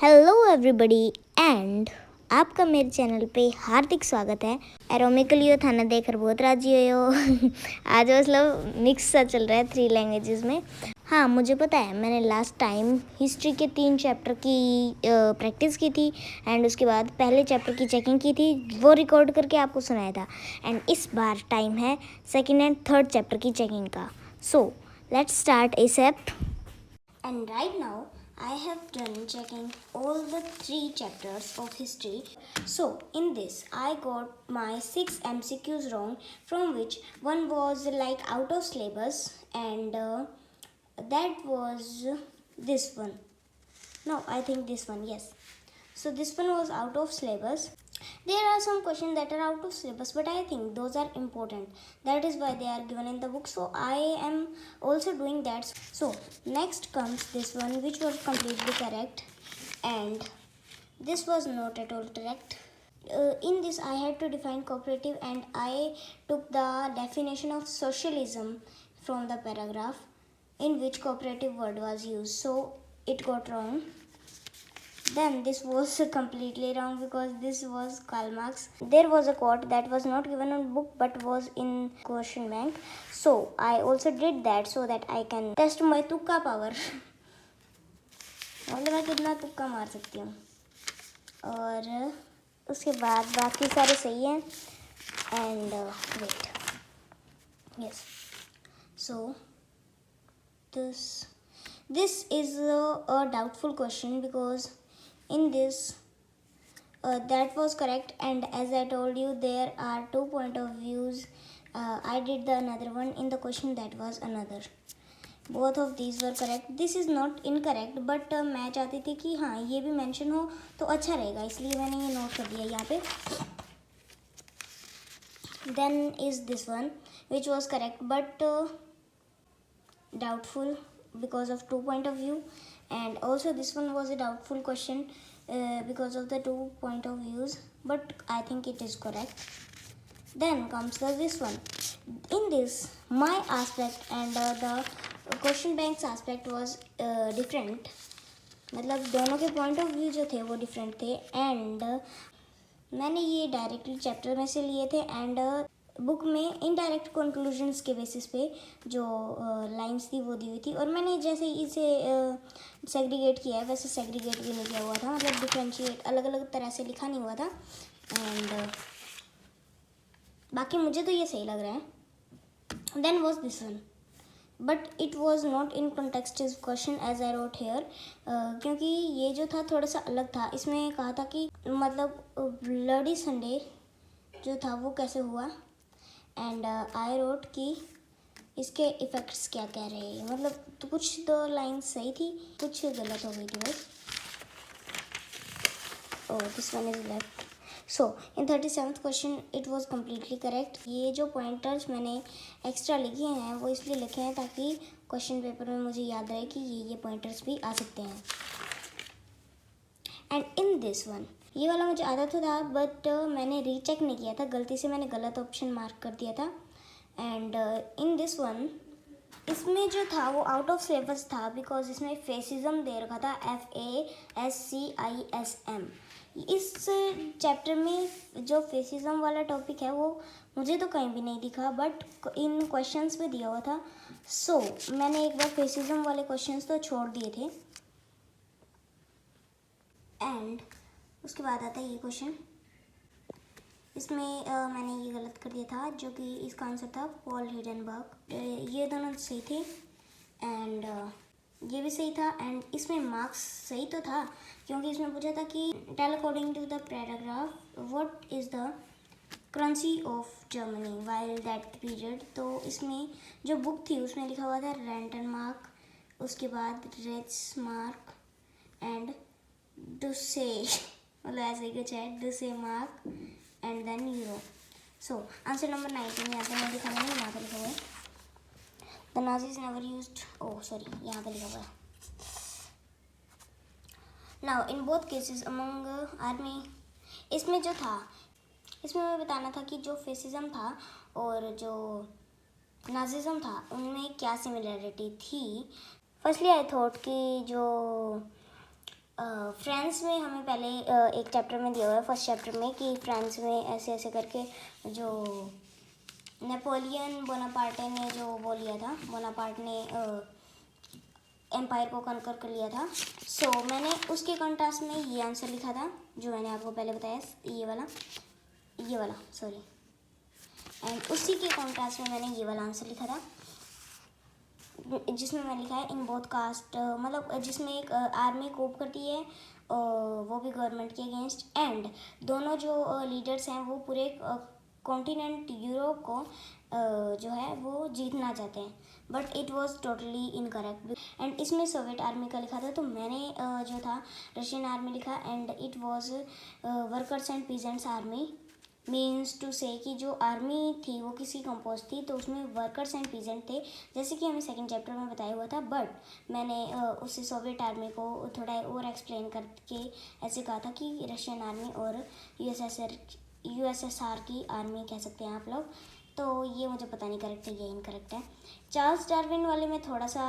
Hello everybody and आपका मेरे channel पे हार्दिक स्वागत है। एरोमिकलियो थाना देखकर बहुत राजी हो आज मतलब मिक्स सा चल रहा है 3 लैंग्वेजेस में। हाँ, मुझे पता है, मैंने लास्ट टाइम हिस्ट्री के 3 चैप्टर की प्रैक्टिस की थी एंड उसके बाद पहले चैप्टर की चेकिंग की थी, वो रिकॉर्ड करके आपको सुनाया था। एंड इस बार टाइम है सेकेंड एंड थर्ड चैप्टर की चेकिंग का। So let's start एसेप। And right now, I have done checking all the 3 chapters of history. So, in this, I got my 6 MCQs wrong, from which one was like out of syllabus, and that was this one. No, I think this one, yes. So, this one was out of syllabus. There are some questions that are out of syllabus, but I think those are important. That is why they are given in the book. So I am also doing that. So next comes this one, which was completely correct, and this was not at all correct. In this, I had to define cooperative, and I took the definition of socialism from the paragraph in which cooperative word was used. So it got wrong. Then this was completely wrong because this was Karl Marx. There was a quote that was not given on book but was in question bank. So I also did that so that I can test my तुक्का power. मतलब मैं कितना तुक्का मार सकती हूँ। और उसके बाद बाकी सारे सही हैं. And wait. Yes. So this is a doubtful question because in this that was correct, and as I told you there are 2 point of views. I did the another one in the question that was another. Both of these were correct. This is not incorrect but मैं चाहती थी कि हाँ ये भी mention हो तो अच्छा रहेगा, इसलिए मैंने ये नोट कर दिया यहाँ पे. Then is this one which was correct but doubtful because of 2 point of view, and also this one was a doubtful question because of the 2 point of views, but I think it is correct. Then comes this one. In this, my aspect and the question bank's aspect was different. मतलब दोनों के point of view जो थे वो different थे, and मैंने ये directly chapter में से लिए थे एंड बुक में इनडायरेक्ट कंक्लूजन्स के बेसिस पे जो लाइंस थी वो दी हुई थी, और मैंने जैसे इसे सेग्रीगेट किया है वैसे सेग्रीगेट भी नहीं किया हुआ था, मतलब डिफ्रेंशिएट अलग अलग तरह से लिखा नहीं हुआ था. एंड बाकी मुझे तो ये सही लग रहा है. Then was this one but it was not in context question as I wrote here, क्योंकि ये जो था थोड़ा सा अलग था. इसमें कहा था कि मतलब ब्लडी संडे जो था वो कैसे हुआ, एंड आई रोट कि इसके इफ़ेक्ट्स क्या कह रहे हैं. मतलब तो कुछ तो लाइन सही थी, कुछ गलत हो गई थी बस. Oh, this one is left. So in 37th question it was completely correct. ये जो पॉइंटर्स मैंने एक्स्ट्रा लिखे हैं वो इसलिए लिखे हैं ताकि क्वेश्चन पेपर में मुझे याद रहे कि ये पॉइंटर्स भी आ सकते हैं. एंड इन दिस वन ये वाला मुझे आता तो था बट मैंने रीचेक नहीं किया था, गलती से मैंने गलत ऑप्शन मार्क कर दिया था. एंड इन दिस वन इसमें जो था वो आउट ऑफ सिलेबस था बिकॉज इसमें फेसिज्म दे रखा था, FASCISM. इस चैप्टर में जो फेसिज्म वाला टॉपिक है वो मुझे तो कहीं भी नहीं दिखा बट इन क्वेश्चंस में दिया हुआ था. सो मैंने एक बार फेसिज्म वाले क्वेश्चंस तो छोड़ दिए थे. एंड उसके बाद आता है ये क्वेश्चन. इसमें मैंने ये गलत कर दिया था जो कि इसका आंसर था पॉल हिडनबर्ग. ये दोनों सही थे एंड ये भी सही था. एंड इसमें मार्क्स सही तो था क्योंकि इसमें पूछा था कि tell according to the paragraph what is the currency of Germany while that period. तो इसमें जो बुक थी उसमें लिखा हुआ था रेंटन मार्क, उसके बाद रेट्स मार्क एंड डुसे, मतलब ऐसे ही कुछ है, डुसे mark and then euro. So answer number 19 यहाँ पे नहीं लिखा हुआ है, यहाँ पे लिखा हुआ है the Nazis never used. Oh sorry, यहाँ पे लिखा हुआ है. Now in both cases among army, इसमें जो था इसमें मैं बताना था कि जो फेसिज्म था और जो नाजिज्म था उनमें क्या सिमिलरिटी थी. फर्स्टली आई थॉट कि जो फ्रांस में हमें पहले एक चैप्टर में दिया हुआ है, फर्स्ट चैप्टर में, कि फ्रांस में ऐसे ऐसे करके जो नेपोलियन बोनापार्टे ने जो वो लिया था, बोनापार्ट ने एम्पायर को कनकर कर लिया था। सो मैंने उसके कंट्रास्ट में ये आंसर लिखा था जो मैंने आपको पहले बताया, ये वाला सॉरी, एंड उसी के कॉन्ट्रास्ट में मैंने ये वाला आंसर लिखा था, जिसमें मैंने लिखा है इन बोथ कास्ट, मतलब जिसमें एक आर्मी कोप करती है, वो भी गवर्नमेंट के अगेंस्ट, एंड दोनों जो लीडर्स हैं वो पूरे कॉन्टिनेंट यूरोप को जो है वो जीतना चाहते हैं, but it was totally incorrect. And इसमें सोवियत आर्मी का लिखा था, तो मैंने जो था रशियन आर्मी लिखा, and it was workers and peasants army, means to say कि जो आर्मी थी वो किसी कंपोज थी, तो उसमें वर्कर्स एंड पीजेंट थे, जैसे कि हमें सेकंड चैप्टर में बताया हुआ था, बट मैंने उससे सोवियत आर्मी को थोड़ा और एक्सप्लेन करके ऐसे कहा था कि रशियन आर्मी और यूएसएसआर की आर्मी कह सकते हैं आप लोग। तो ये मुझे पता नहीं करेक्ट है या इनकरेक्ट है। चार्ल्स डार्विन वाले में थोड़ा सा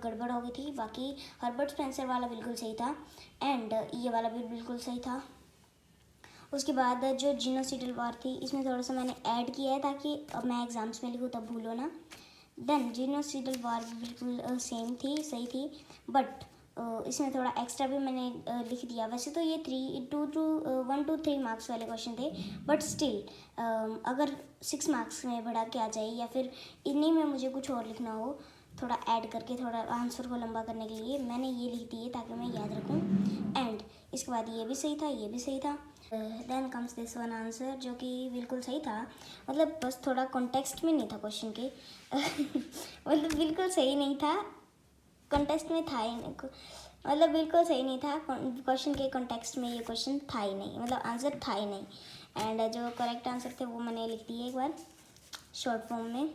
गड़बड़ हो गई थी, बाकी हर्बर्ट स्पेंसर वाला बिल्कुल सही था, एंड ये वाला भी बिल्कुल सही था। उसके बाद जो जीनोसिडल वार थी, इसमें थोड़ा सा मैंने ऐड किया है ताकि अब मैं एग्ज़ाम्स में लिखूँ तब भूलो ना। देन जीनोसिडल वार बिल्कुल सेम थी, सही थी, बट इसमें थोड़ा एक्स्ट्रा भी मैंने लिख दिया। वैसे तो ये 1 to 3 मार्क्स वाले क्वेश्चन थे, बट स्टिल अगर 6 मार्क्स में बढ़ा के आ जाए, या फिर इन्हीं में मुझे कुछ और लिखना हो थोड़ा ऐड करके, थोड़ा आंसर को लंबा करने के लिए, मैंने ये लिख दिए ताकि मैं याद रखूँ। एंड इसके बाद ये भी सही था, ये भी सही था। Then comes this one answer जो कि बिल्कुल सही था, मतलब बस थोड़ा कॉन्टेक्स्ट में नहीं था क्वेश्चन के मतलब बिल्कुल सही नहीं था, कॉन्टेक्स्ट में था ही नहीं, मतलब बिल्कुल सही नहीं था क्वेश्चन के कॉन्टेक्स्ट में, ये क्वेश्चन था ही नहीं, मतलब आंसर था ही नहीं। एंड जो करेक्ट आंसर थे वो मैंने लिख दिए एक बार शॉर्ट फॉर्म में,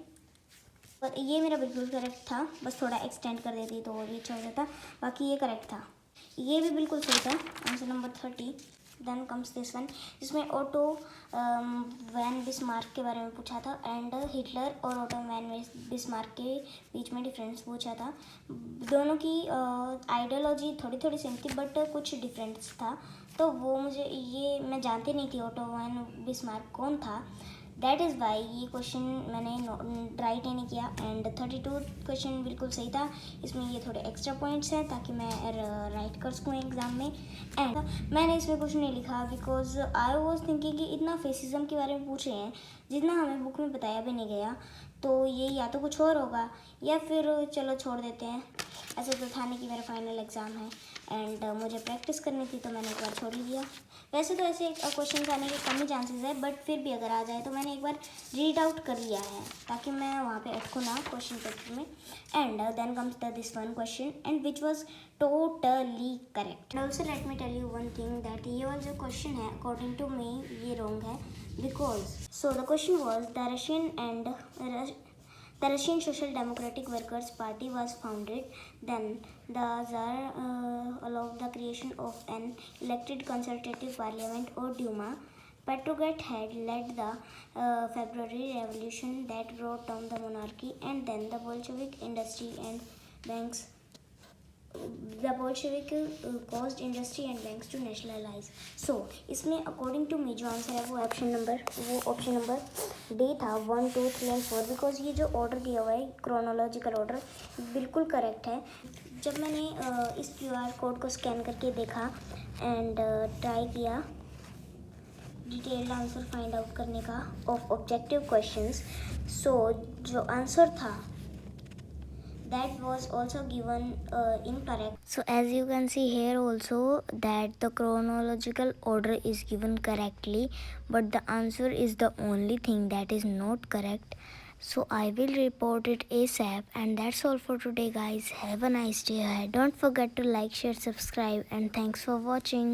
पर ये मेरा बिल्कुल करेक्ट था, बस थोड़ा एक्सटेंड कर देती तो और भी अच्छा हो जाता, बाकी ये करेक्ट था, ये भी बिल्कुल सही था, answer number 30। Then comes this one, जिसमें ऑटो वैन बिस्मार्क के बारे में पूछा था, एंड हिटलर और ऑटो वैन बिस्मार्क के बीच में डिफरेंस पूछा था। दोनों की आइडियोलॉजी थोड़ी थोड़ी सेम थी, बट कुछ डिफरेंस था, तो वो मुझे, ये मैं जानती नहीं थी ऑटो वैन बिस्मार्क कौन था, दैट इज़ वाई ये क्वेश्चन मैंने राइट ही नहीं किया। एंड 32 क्वेश्चन बिल्कुल सही था, इसमें ये थोड़े एक्स्ट्रा पॉइंट्स हैं ताकि मैं राइट कर सकूँ एग्ज़ाम में। एंड मैंने इसमें कुछ नहीं लिखा बिकॉज आई वॉज थिंकिंग कि इतना फेसिज्म के बारे में पूछ रहे हैं जितना हमें बुक में बताया भी नहीं गया, तो ये या तो कुछ और होगा या फिर चलो छोड़ देते हैं, ऐसा तो था नहीं कि मेरा फाइनल एग्ज़ाम है, एंड मुझे प्रैक्टिस करनी थी तो मैंने एक बार छोड़ लिया। वैसे तो ऐसे क्वेश्चन आने के कम ही चांसेस है, बट फिर भी अगर आ जाए तो मैंने एक बार रीड आउट कर लिया है ताकि मैं वहाँ पे अटकूँ ना क्वेश्चन पेपर में। And then comes this one question and which was totally correct. Also let me tell you one thing that ये वाला जो क्वेश्चन है अकॉर्डिंग टू मी ये रॉन्ग है, because so the question was the Russian Social Democratic Workers' Party was founded. Then the Tsar allowed the creation of an elected consultative parliament or Duma. Petrograd had led the February Revolution that brought down the monarchy, and then the Bolshevik industry and banks. The Bolshevik caused industry and banks to nationalize. So इसमें according to me जो answer है वो option number D था, 1 2 3 and 4, because ये जो order दिया हुआ है क्रोनोलॉजिकल ऑर्डर बिल्कुल करेक्ट है। जब मैंने इस QR कोड को स्कैन करके देखा एंड ट्राई किया डिटेल्ड आंसर फाइंड आउट करने का ऑफ ऑब्जेक्टिव क्वेश्चंस, सो जो आंसर था that was also given incorrect. So as you can see here also that the chronological order is given correctly, but the answer is the only thing that is not correct. So I will report it ASAP, and that's all for today guys. Have a nice day ahead. Don't forget to like, share, subscribe, and thanks for watching.